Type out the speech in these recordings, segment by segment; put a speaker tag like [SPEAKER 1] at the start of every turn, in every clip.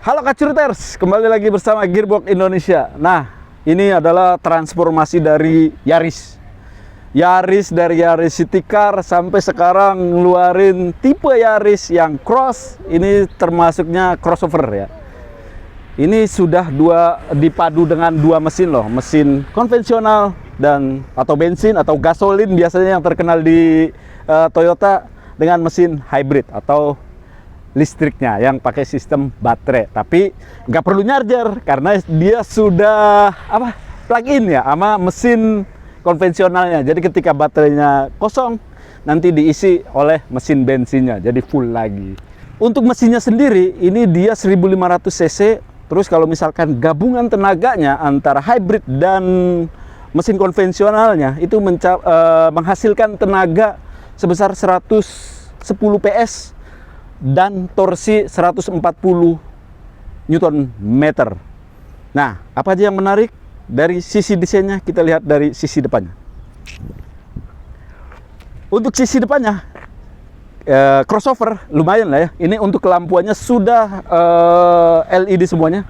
[SPEAKER 1] Halo Kacuruters, kembali lagi bersama Gearbox Indonesia. Nah, ini adalah transformasi dari Yaris. Dari Yaris City Car sampai sekarang ngeluarin tipe Yaris yang cross. Ini termasuknya crossover ya. Ini sudah dipadu dengan dua mesin loh, mesin konvensional dan atau bensin atau gasolin biasanya yang terkenal di Toyota, dengan mesin hybrid atau listriknya yang pakai sistem baterai. Tapi nggak perlu charger karena dia sudah plug-in ya sama mesin konvensionalnya. Jadi ketika baterainya kosong nanti diisi oleh mesin bensinnya, jadi full lagi. Untuk mesinnya sendiri ini dia 1500 cc. Terus kalau misalkan gabungan tenaganya antara hybrid dan mesin konvensionalnya itu menghasilkan tenaga sebesar 110 PS dan torsi 140 Newton meter. Nah, apa aja yang menarik dari sisi desainnya? Kita lihat dari sisi depannya. Untuk sisi depannya crossover lumayan lah ya. Ini untuk lampuannya sudah LED semuanya,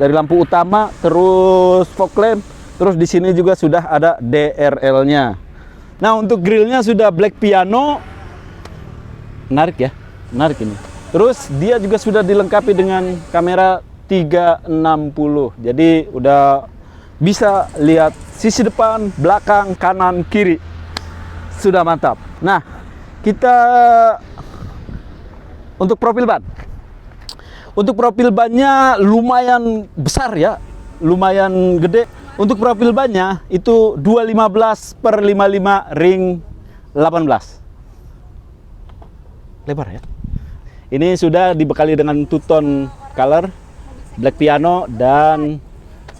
[SPEAKER 1] dari lampu utama terus fog lamp, terus di sini juga sudah ada DRL-nya. Nah, untuk grillnya sudah black piano, menarik ya. Menarik ini. Terus dia juga sudah dilengkapi dengan kamera 360. Jadi udah bisa lihat sisi depan, belakang, kanan, kiri. Sudah mantap. Nah, kita untuk profil ban. Untuk profil bannya lumayan besar ya. Lumayan gede. Untuk profil bannya itu 215/55 ring 18. Lebar ya. Ini sudah dibekali dengan two-tone color, black piano dan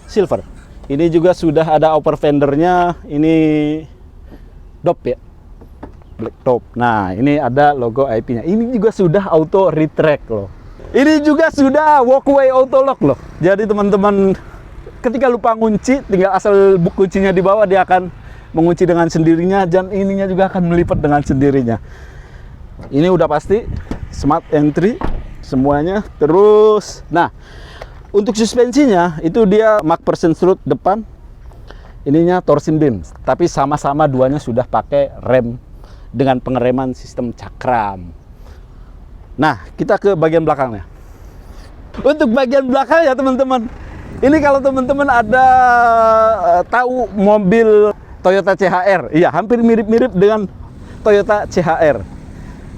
[SPEAKER 1] silver. Ini juga sudah ada upper fendernya, ini top ya, black top. Nah, ini ada logo IP-nya. Ini juga sudah auto retract loh. Ini juga sudah walkway auto lock loh. Jadi teman-teman ketika lupa ngunci, tinggal asal kuncinya di bawah, dia akan mengunci dengan sendirinya, dan ininya juga akan melipat dengan sendirinya. Ini udah pasti smart entry semuanya. Terus nah, untuk suspensinya itu dia MacPherson strut depan, ininya torsion beam, tapi sama-sama duanya sudah pakai rem dengan pengereman sistem cakram. Nah, kita ke bagian belakangnya. Untuk bagian belakang ya teman-teman, ini kalau teman-teman ada tahu mobil Toyota CHR, iya hampir mirip-mirip dengan Toyota CHR.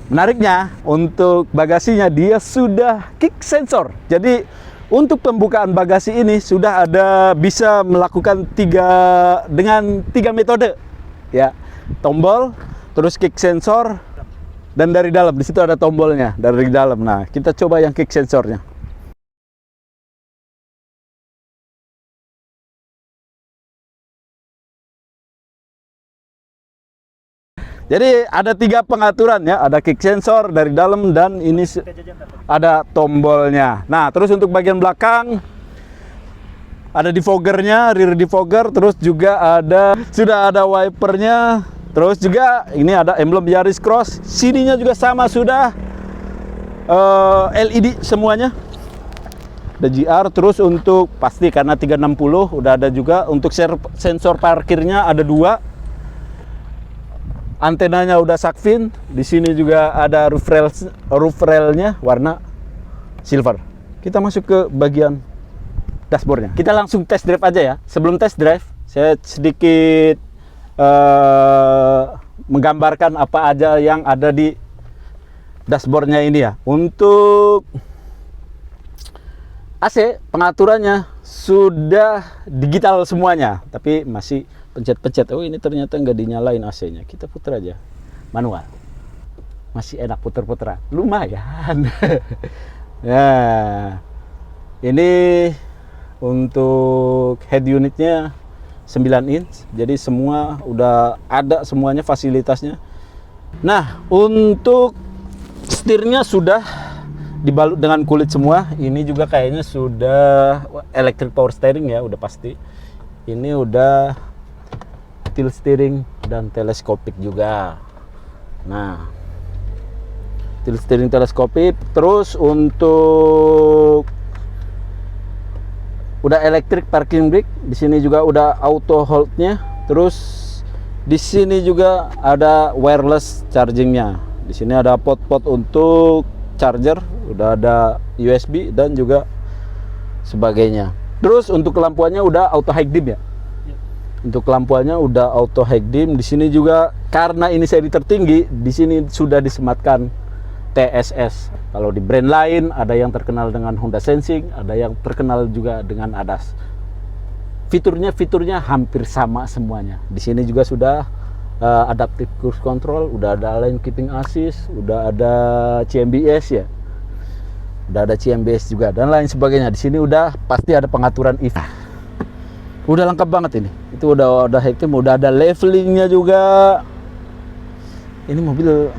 [SPEAKER 1] Menariknya, untuk bagasinya dia sudah kick sensor. Jadi untuk pembukaan bagasi ini sudah ada, bisa melakukan dengan tiga metode ya. Tombol, terus kick sensor, dan dari dalam di situ ada tombolnya dari dalam. Nah, kita coba yang kick sensornya. Jadi ada tiga pengaturan ya, ada kick sensor dari dalam dan ini ada tombolnya. Nah, terus untuk bagian belakang ada defoggernya, rear defogger, terus juga sudah ada wipernya, terus juga ini ada emblem Yaris Cross. Sininya juga sama, sudah LED semuanya. Ada GR, terus untuk pasti karena 360 udah ada juga. Untuk sensor parkirnya ada dua. Antenanya udah Shark-fin. Di sini juga ada roof railnya warna silver. Kita masuk ke bagian dashboardnya. Kita langsung test drive aja ya. Sebelum test drive, saya sedikit menggambarkan apa aja yang ada di dashboardnya ini ya. Untuk AC pengaturannya sudah digital semuanya, tapi masih pencet-pencet. Oh, ini ternyata nggak dinyalain AC-nya. Kita putar aja manual, masih enak puter-puteran, lumayan. Ya, ini untuk head unitnya 9 inch, jadi semua udah ada semuanya fasilitasnya. Nah, untuk setirnya sudah dibalut dengan kulit semua. Ini juga kayaknya sudah electric power steering ya, udah pasti. Ini udah tilt steering dan teleskopik juga. Nah, tilt steering teleskopik. Terus untuk Udah electric parking brake. Di sini juga udah auto hold-nya. Terus di sini juga ada wireless charging-nya. Di sini ada pot-pot untuk charger, udah ada USB dan juga sebagainya. Terus untuk lampuannya udah auto high dim ya. Untuk lampuannya udah auto high dim. Di sini juga karena ini seri tertinggi, di sini sudah disematkan TSS. Kalau di brand lain ada yang terkenal dengan Honda Sensing, ada yang terkenal juga dengan ADAS. Fiturnya hampir sama semuanya. Di sini juga sudah adaptive cruise control, udah ada lane keeping assist, udah ada CMBS ya. Udah ada CMBS juga dan lain sebagainya. Di sini udah pasti ada pengaturan EV. Udah lengkap banget ini. Itu udah high dim, udah ada levelingnya juga. Ini mobil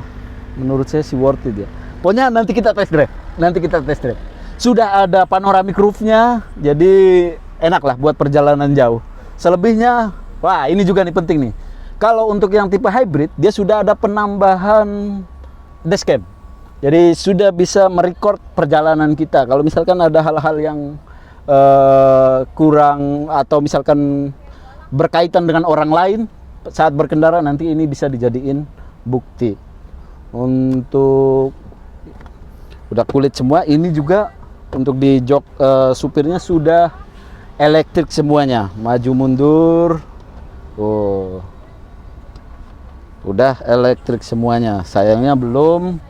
[SPEAKER 1] menurut saya sih worth it ya. Pokoknya nanti kita test drive. Sudah ada panoramic roof-nya, jadi enak lah buat perjalanan jauh. Selebihnya, wah ini juga nih penting nih. Kalau untuk yang tipe hybrid, dia sudah ada penambahan dashcam. Jadi sudah bisa merecord perjalanan kita. Kalau misalkan ada hal-hal yang kurang atau misalkan berkaitan dengan orang lain saat berkendara, nanti ini bisa dijadiin bukti. Untuk udah kulit semua, ini juga untuk di jok supirnya sudah elektrik semuanya, maju mundur. Oh, udah elektrik semuanya. Sayangnya belum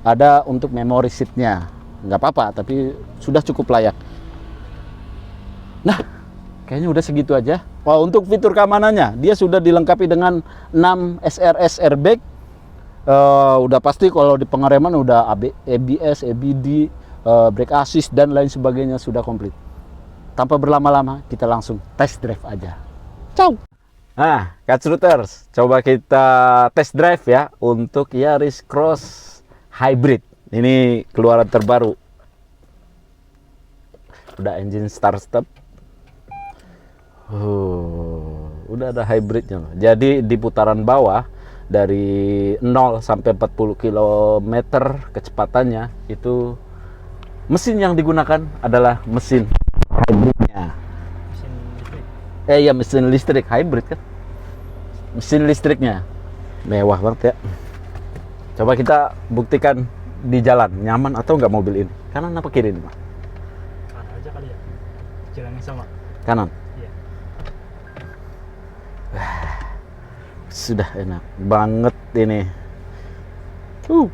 [SPEAKER 1] ada untuk memory seatnya. Nggak apa-apa, tapi sudah cukup layak. Nah, kayaknya udah segitu aja. Wah, untuk fitur keamanannya, dia sudah dilengkapi dengan 6 SRS airbag. Udah pasti kalau di pengereman udah ABS, ABD, brake assist dan lain sebagainya sudah komplit. Tanpa berlama-lama, kita langsung test drive aja. Ciao. Nah, Katsrooters, coba kita test drive ya untuk Yaris Cross Hybrid. Ini keluaran terbaru. Udah engine start-stop. Udah ada hybridnya. Jadi di putaran bawah dari 0 sampai 40 km kecepatannya itu mesin yang digunakan adalah mesin hybridnya.
[SPEAKER 2] Mesin listrik.
[SPEAKER 1] Iya, mesin listrik hybrid kan. Mesin listriknya mewah banget ya. Coba kita buktikan di jalan nyaman atau enggak mobil ini. Kanan apa kiri nih, Pak?
[SPEAKER 2] Kanan aja kali ya. Jalan yang sama.
[SPEAKER 1] Kanan.
[SPEAKER 2] Iya.
[SPEAKER 1] Sudah enak banget ini.
[SPEAKER 2] Oh,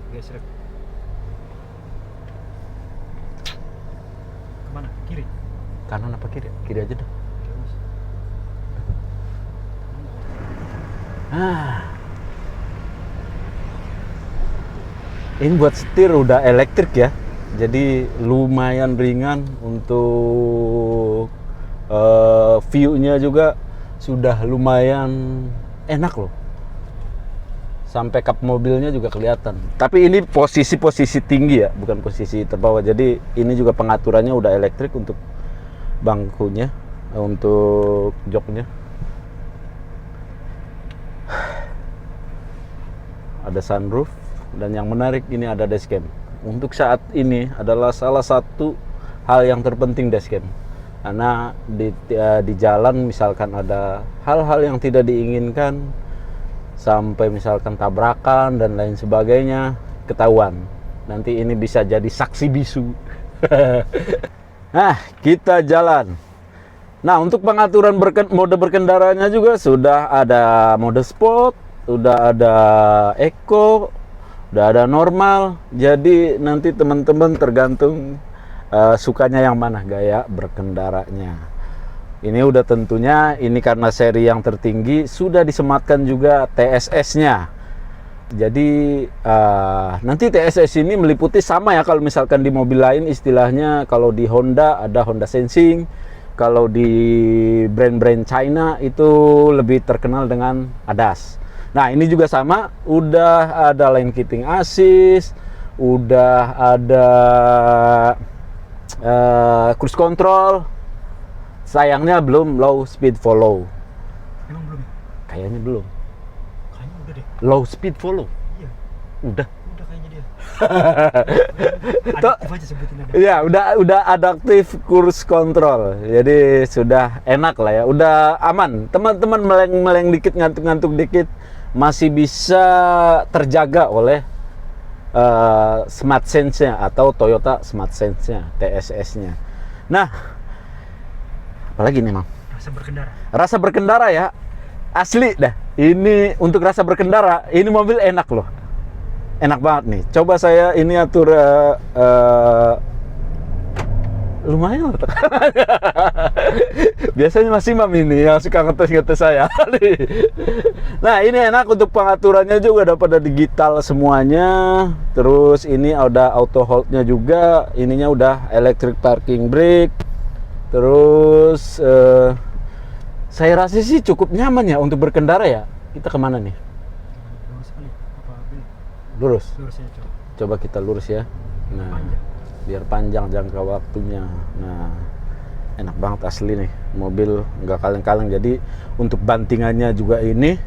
[SPEAKER 2] gesrek. Kemana? Kiri.
[SPEAKER 1] Kanan apa kiri? Kiri aja dah.
[SPEAKER 2] Terus.
[SPEAKER 1] Ini buat setir udah elektrik ya. Jadi lumayan ringan untuk view-nya juga sudah lumayan enak loh. Sampai kap mobilnya juga kelihatan. Tapi ini posisi tinggi ya, bukan posisi terbawah. Jadi ini juga pengaturannya udah elektrik untuk bangkunya, untuk joknya. Ada sunroof dan yang menarik ini ada dashcam. Untuk saat ini adalah salah satu hal yang terpenting dashcam. Karena di jalan misalkan ada hal-hal yang tidak diinginkan, sampai misalkan tabrakan dan lain sebagainya, ketahuan. Nanti ini bisa jadi saksi bisu. Nah, kita jalan. Nah, untuk pengaturan mode berkendaranya juga sudah ada mode sport, udah ada eco, udah ada normal. Jadi nanti teman-teman tergantung sukanya yang mana gaya berkendaranya. Ini udah tentunya ini karena seri yang tertinggi sudah disematkan juga TSS-nya. Jadi nanti TSS ini meliputi sama ya kalau misalkan di mobil lain istilahnya, kalau di Honda ada Honda Sensing, kalau di brand-brand China itu lebih terkenal dengan ADAS. Nah, ini juga sama, udah ada lane keeping assist, udah ada cruise control. Sayangnya belum low speed follow.
[SPEAKER 2] Emang belum?
[SPEAKER 1] Kayaknya belum.
[SPEAKER 2] Kayaknya udah deh.
[SPEAKER 1] Low speed follow.
[SPEAKER 2] Iya.
[SPEAKER 1] Udah.
[SPEAKER 2] Udah kayaknya dia. Adaptif aja sebutin ada.
[SPEAKER 1] Ya, udah adaptif cruise control. Jadi sudah enak lah ya, udah aman. Teman-teman meleng-meleng dikit, ngantuk-ngantuk dikit masih bisa terjaga oleh Smart Sense-nya atau Toyota Smart Sense-nya, TSS-nya. Nah, apalagi nih, Mang?
[SPEAKER 2] Rasa berkendara.
[SPEAKER 1] Rasa berkendara ya, asli dah. Ini untuk rasa berkendara, ini mobil enak loh. Enak banget nih. Coba saya ini atur lumayan loh tekanannya. Biasanya masih Mam ini yang suka ngetes saya. Nah, ini enak untuk pengaturannya juga, udah pada digital semuanya. Terus ini ada auto hold-nya juga. Ininya udah electric parking brake. Terus saya rasa sih cukup nyaman ya untuk berkendara ya. Kita kemana nih?
[SPEAKER 2] Lurus kali. Apa belok?
[SPEAKER 1] Lurus.
[SPEAKER 2] Lurus ya coba.
[SPEAKER 1] Coba kita lurus ya. Nah,
[SPEAKER 2] Panjang.
[SPEAKER 1] biar panjang jangka waktunya. Nah, enak banget asli nih. Mobil nggak kaleng-kaleng. Jadi untuk bantingannya juga ini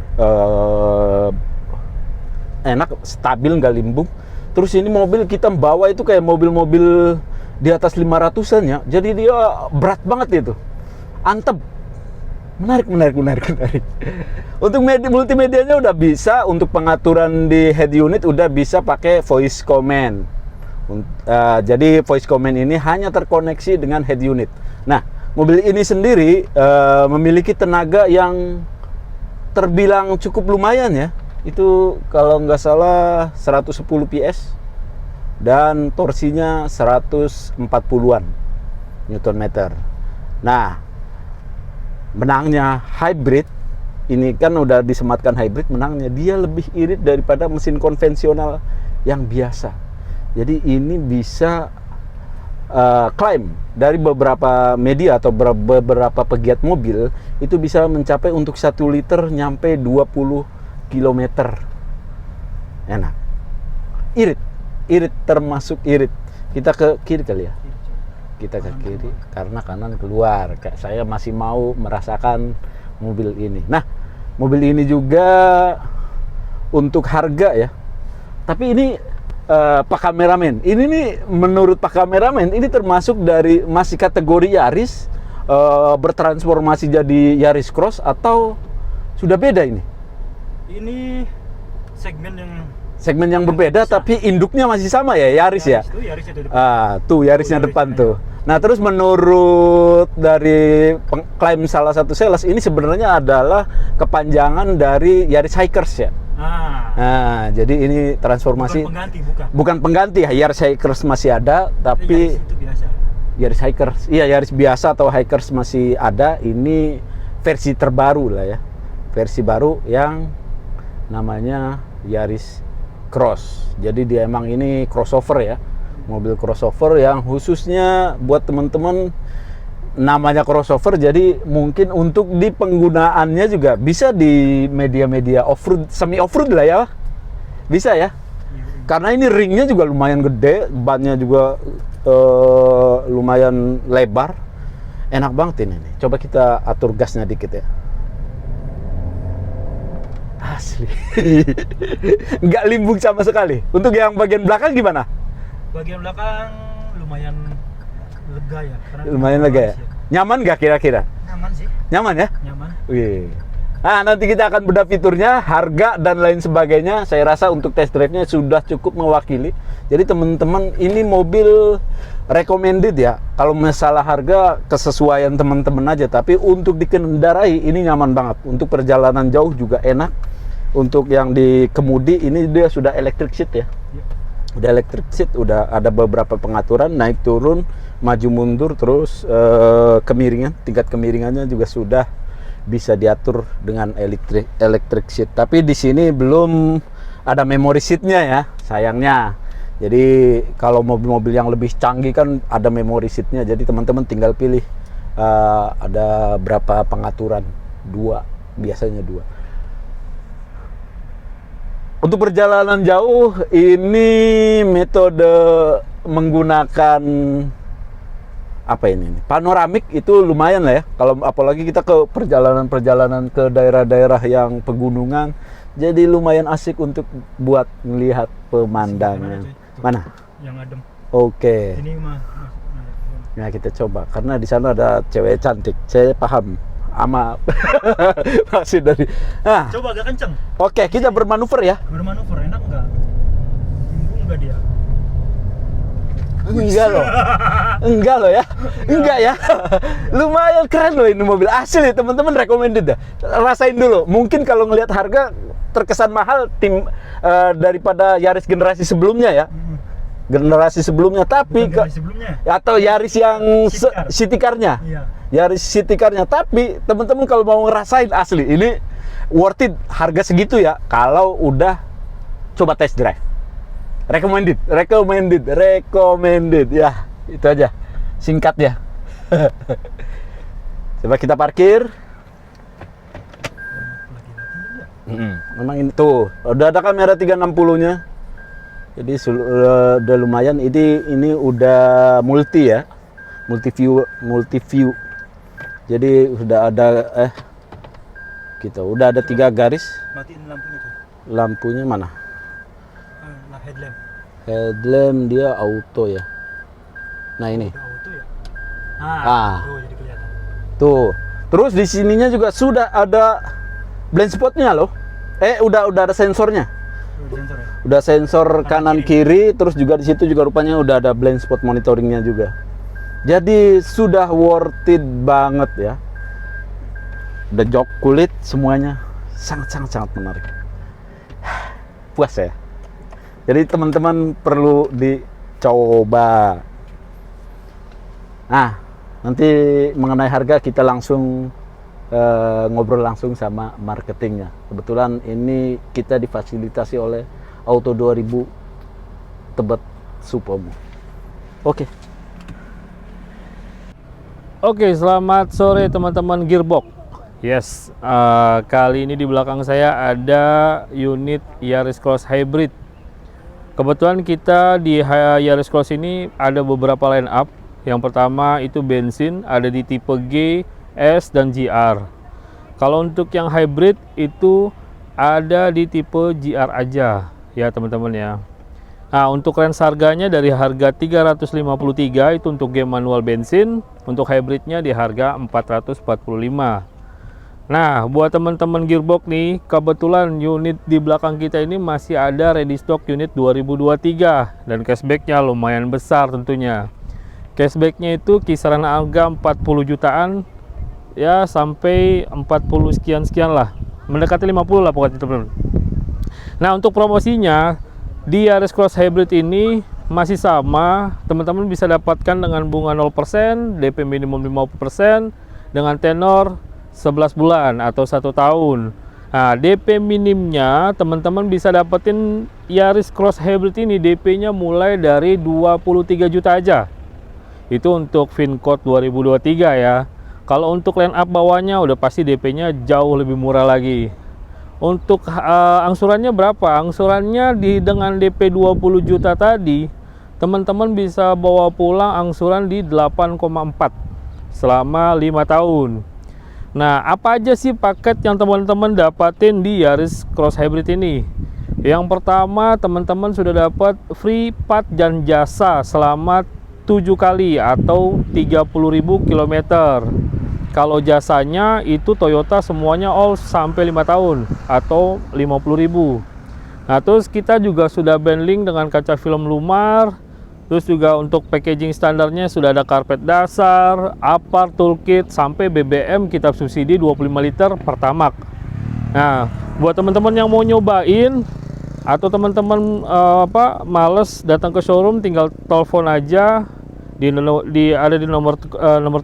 [SPEAKER 1] enak, stabil, nggak limbung. Terus ini mobil kita bawa itu kayak mobil-mobil di atas 500-an ya. Jadi dia berat banget itu. Antep. Menarik. Untuk multimedianya udah bisa, untuk pengaturan di head unit udah bisa pakai voice command. Jadi voice command ini hanya terkoneksi dengan head unit. Nah, mobil ini sendiri memiliki tenaga yang terbilang cukup lumayan ya. Itu kalau nggak salah 110 PS dan torsinya 140-an Newton meter. Nah, menangnya hybrid, ini kan udah disematkan hybrid, menangnya dia lebih irit daripada mesin konvensional yang biasa. Jadi ini bisa klaim dari beberapa media atau beberapa pegiat mobil itu bisa mencapai untuk 1 liter nyampe 20 km. Enak. Irit termasuk irit. Kita ke kiri kali ya. Kita ke kiri karena kanan keluar. Saya masih mau merasakan mobil ini. Nah, mobil ini juga untuk harga ya. Tapi ini Pak Kameramen, ini nih menurut Pak Kameramen ini termasuk dari masih kategori Yaris bertransformasi jadi Yaris Cross atau sudah beda ini?
[SPEAKER 2] Ini
[SPEAKER 1] segmen yang berbeda tapi induknya masih sama ya, Yaris ya.
[SPEAKER 2] Itu Yaris itu depan.
[SPEAKER 1] Tuh Yarisnya depan tuh. Nah, terus menurut dari klaim salah satu sales, ini sebenarnya adalah kepanjangan dari Yaris Hikers ya. Nah, jadi ini transformasi.
[SPEAKER 2] Bukan pengganti,
[SPEAKER 1] bukan pengganti. Yaris Hikers masih ada, tapi
[SPEAKER 2] Yaris itu biasa.
[SPEAKER 1] Yaris Hikers, iya Yaris biasa atau Hikers masih ada. Ini versi terbaru lah ya. Versi baru yang namanya Yaris Cross. Jadi dia emang ini crossover ya. Mobil crossover yang khususnya buat teman-teman, namanya crossover, jadi mungkin untuk di penggunaannya juga bisa di media-media off-road, semi off-road lah ya. Bisa ya. Karena ini ringnya juga lumayan gede, bannya juga lumayan lebar. Enak banget ini nih. Coba kita atur gasnya dikit ya. Asli. Nggak limbung sama sekali. Untuk yang bagian belakang gimana?
[SPEAKER 2] Bagian belakang lumayan lega ya.
[SPEAKER 1] Lumayan lega ya. Nyaman nggak kira-kira?
[SPEAKER 2] Nyaman sih.
[SPEAKER 1] Nyaman ya?
[SPEAKER 2] Nyaman.
[SPEAKER 1] Wih. Nah, nanti kita akan bedah fiturnya, harga dan lain sebagainya. Saya rasa untuk test drive-nya sudah cukup mewakili. Jadi teman-teman, ini mobil recommended ya. Kalau masalah harga, kesesuaian teman-teman aja. Tapi untuk dikendarai, ini nyaman banget. Untuk perjalanan jauh juga enak. Untuk yang di kemudi, ini dia sudah electric seat ya. Udah electric seat, udah ada beberapa pengaturan, naik turun, maju mundur, terus kemiringan, tingkat kemiringannya juga sudah bisa diatur dengan electric seat. Tapi di sini belum ada memory seatnya ya, sayangnya. Jadi kalau mobil-mobil yang lebih canggih kan ada memory seatnya. Jadi teman-teman tinggal pilih ada berapa pengaturan, biasanya dua. Untuk perjalanan jauh ini metode menggunakan apa ini? Panoramik itu lumayan lah ya. Kalau apalagi kita ke perjalanan ke daerah-daerah yang pegunungan, jadi lumayan asik untuk buat melihat pemandangan. Mana?
[SPEAKER 2] Yang adem.
[SPEAKER 1] Oke.
[SPEAKER 2] Ini mah.
[SPEAKER 1] Nah, kita coba karena di sana ada cewek cantik. Saya paham sama masih dari. Nah,
[SPEAKER 2] Coba agak kenceng.
[SPEAKER 1] oke, kita bermanuver ya.
[SPEAKER 2] Bermanuver enak nggak? Nyambung nggak dia?
[SPEAKER 1] Enggak loh. Enggak loh ya. Enggak ya. Lumayan keren loh ini mobil. Asli teman-teman, recommended dah. Rasain dulu. Mungkin kalau ngelihat harga terkesan mahal daripada Yaris generasi sebelumnya ya. Generasi sebelumnya, tapi
[SPEAKER 2] Bukan dari sebelumnya.
[SPEAKER 1] atau Yaris yang
[SPEAKER 2] City Car.
[SPEAKER 1] City Car-nya.
[SPEAKER 2] Iya.
[SPEAKER 1] Yaris City Car-nya, tapi teman-teman kalau mau ngerasain asli ini worth it harga segitu ya kalau udah coba test drive. Recommended ya, itu aja singkat ya. Coba kita parkir. Memang ini tuh udah ada kamera 360-nya. Jadi udah lumayan. Ini udah multi ya, multi view. Jadi udah ada udah ada 3 garis.
[SPEAKER 2] Matiin lampunya tuh.
[SPEAKER 1] Lampunya mana?
[SPEAKER 2] Nah, headlamp.
[SPEAKER 1] Headlamp dia auto ya. Nah ini.
[SPEAKER 2] Udah auto ya. Tuh jadi kelihatan.
[SPEAKER 1] Tuh. Terus di sininya juga sudah ada blind spotnya loh. Udah ada sensornya.
[SPEAKER 2] Tuh, sensor ya.
[SPEAKER 1] Udah sensor kanan kiri, terus juga di situ juga rupanya udah ada blind spot monitoringnya juga. Jadi sudah worth it banget ya. Udah jok kulit semuanya, sangat menarik. Puas ya. Jadi teman-teman perlu dicoba. Nah, nanti mengenai harga kita langsung ngobrol langsung sama marketingnya. Kebetulan ini kita difasilitasi oleh Auto 2000 Tebet Supomo. Oke.
[SPEAKER 3] Oke, selamat sore teman-teman Gearbox. Yes, kali ini di belakang saya ada unit Yaris Cross Hybrid. Kebetulan kita di Yaris Cross ini ada beberapa line up. Yang pertama itu bensin, ada di tipe G, S, dan GR. Kalau untuk yang hybrid itu ada di tipe GR aja ya teman-teman ya. Nah, untuk range harganya dari harga 353 itu untuk G manual bensin, untuk hybridnya di harga 445. Nah, buat teman-teman Gearbox nih, kebetulan unit di belakang kita ini masih ada ready stock unit 2023 dan cashbacknya lumayan besar tentunya. Cashbacknya itu kisaran harga 40 jutaan ya sampai 40 sekian lah, mendekati 50 lah pokoknya teman-teman. Nah, untuk promosinya di Yaris Cross Hybrid ini masih sama, teman-teman bisa dapatkan dengan bunga 0%, DP minimum 50%, dengan tenor 11 bulan atau 1 tahun. Nah, DP minimnya teman-teman bisa dapetin Yaris Cross Hybrid ini DP-nya mulai dari 23 juta aja. Itu untuk VinCode 2023 ya. Kalau untuk line up bawahnya udah pasti DP-nya jauh lebih murah lagi. Untuk angsurannya berapa? Angsurannya dengan DP 20 juta tadi, teman-teman bisa bawa pulang angsuran di 8,4 selama 5 tahun. Nah, apa aja sih paket yang teman-teman dapatin di Yaris Cross Hybrid ini? Yang pertama, teman-teman sudah dapat free part dan jasa selama 7 kali atau 30.000 km. Kalau jasanya itu Toyota semuanya all sampai 5 tahun atau 50.000. Nah, terus kita juga sudah bundling dengan kaca film Lumar. Terus juga untuk packaging standarnya sudah ada karpet dasar, Abarth toolkit, sampai BBM kita subsidi 25 liter Pertamax. Nah, buat teman-teman yang mau nyobain atau teman-teman males datang ke showroom, tinggal telepon aja. Ada di nomor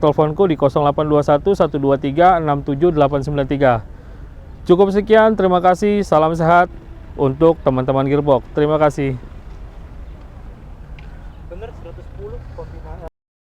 [SPEAKER 3] teleponku di 0821 123 67893. Cukup sekian, terima kasih, salam sehat untuk teman-teman Gearbox. Terima kasih.